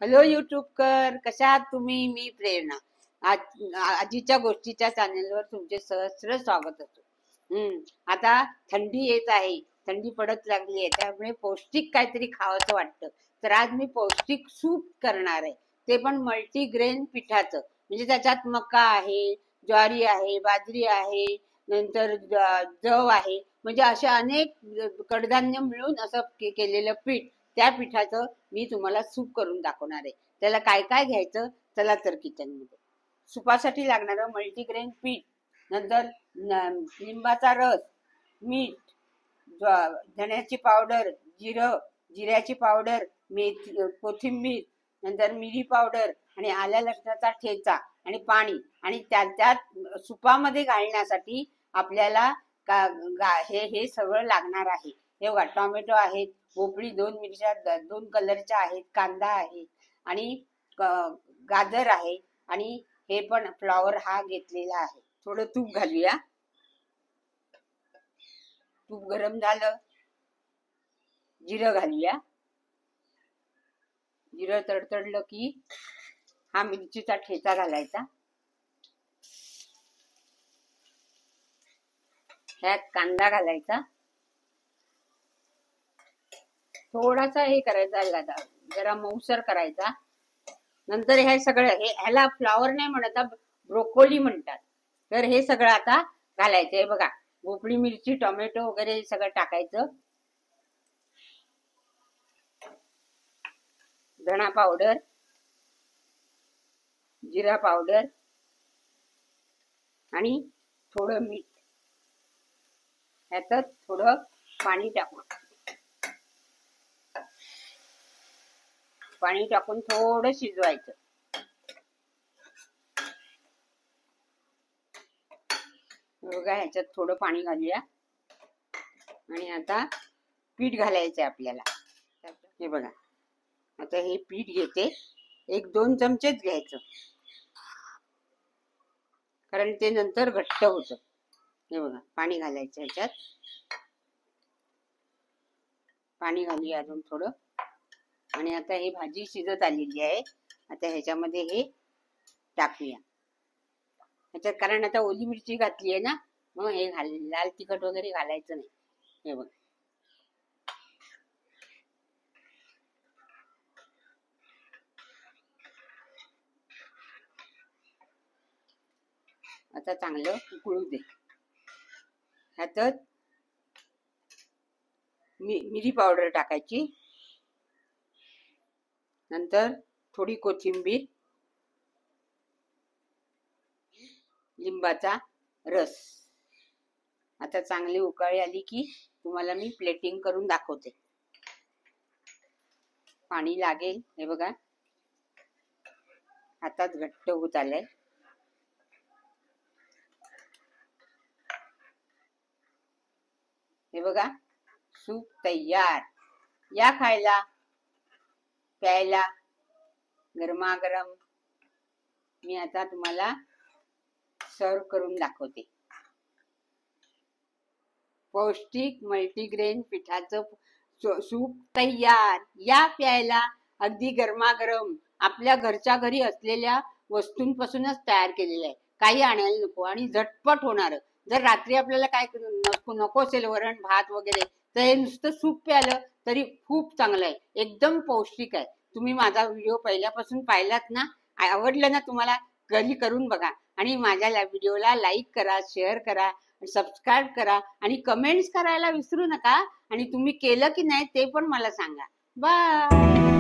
Hello कर कशा आहात तुम्ही? मी प्रेरणा. आजीच्या गोष्टीच्या चॅनेलवर तुमचे सहस्र स्वागत होतो. आता थंडी येत आहे, थंडी पडत लागली आहे, त्यामुळे पौष्टिक काहीतरी खावंसं वाटतं. तर आज मी पौष्टिक सूप करणार आहे, ते पण मल्टीग्रेन पिठाचं. म्हणजे त्याच्यात मका आहे, ज्वारी आहे, बाजरी आहे, नंतर जव आहे, म्हणजे असे अनेक कडधान्य मिळून असं केलेलं पीठ. त्या पिठाचं मी तुम्हाला सूप करून दाखवणार आहे. त्याला काय काय घ्यायचं, चला तर किचन मध्ये. सुपासाठी लागणारं मल्टीग्रेन पीठ, नंतर लिंबाचा रस, मीठ, धण्याची पावडर, जिऱ्याची पावडर, मेथी, कोथिंबीर, नंतर मिरी पावडर आणि आल्या लसणाचा ठेचा आणि पाणी. आणि त्यात सुपामध्ये घालण्यासाठी आपल्याला हे सगळं लागणार आहे. हे बघा, टोमॅटो आहेत, भोपळी 2 मिरच्या 2 कलरच्या आहेत, कांदा आहे आणि गाजर आहे आणि हे पण फ्लॉवर हा घेतलेला आहे. थोडं तूप घालूया. तूप गरम झालं, जिरं घालूया. जिरं तडतडलं की हा मिरचीचा ठेचा घालायचा. ह्यात कांदा घालायचा. थोडासा हे करायचा, जरा मऊसर करायचा. नंतर हे सगळं, ह्याला फ्लॉवर नाही म्हणत, ब्रोकोली म्हणतात. तर हे सगळं आता घालायचं. हे बघा, भोपळी, मिरची, टोमॅटो वगैरे हे सगळं टाकायचं. धणा पावडर, जिरा पावडर आणि थोडं मीठ. ह्यात थोडं पाणी टाकून थोडं शिजवायचं. बघा, ह्याच्यात थोडं पाणी घालूया आणि आता पीठ घालायचंय आपल्याला. हे बघा, आता हे पीठ घेते, 1-2 चमचेच घ्यायचं, कारण ते नंतर घट्ट होतं. हे बघा, पाणी घालायचं. ह्याच्यात पाणी घालूया अजून थोडं. आणि आता ही भाजी शिजत आलेली आहे. आता ह्याच्यामध्ये हे टाकूया ह्याच्यात, कारण आता ओली मिरची घातली आहे ना, मग हे लाल तिखट वगैरे घालायचं नाही. हे बघ, आता चांगलं उकळू दे. ह्यात मिरी पावडर टाकायची, नंतर थोडी कोथिंबीर, लिंबाचा रस. आता चांगली उकळी आली की तुम्हाला मी प्लेटिंग करून दाखवते. पाणी लागेल. हे बघा, हातात घट्ट होत आलंय. हे बघा, सूप तयार. या खायला, प्यायला गरमागरम. मी आता तुम्हाला सर्व करून दाखवते. पौष्टिक मल्टीग्रेन पिठाचं सूप तयार. या प्यायला. अगदी गरमागरम, आपल्या घरच्या घरी असलेल्या वस्तूंपासूनच तयार केलेलं आहे. काही आणायला नको आणि झटपट होणार. जर रात्री आपल्याला काय नको असेल, वरण भात वगैरे, तर हे नुसतं सूप प्यायलं तरी खूप चांगलं आहे. एकदम पौष्टिक आहे. तुम्ही माझा व्हिडिओ पहिल्यापासून पाहिलात ना? आवडलं ना तुम्हाला? घरी करून बघा आणि माझ्या व्हिडिओला लाईक करा, शेअर करा, सबस्क्राईब करा आणि कमेंट्स करायला विसरू नका. आणि तुम्ही केलं की नाही ते पण मला सांगा. बाय.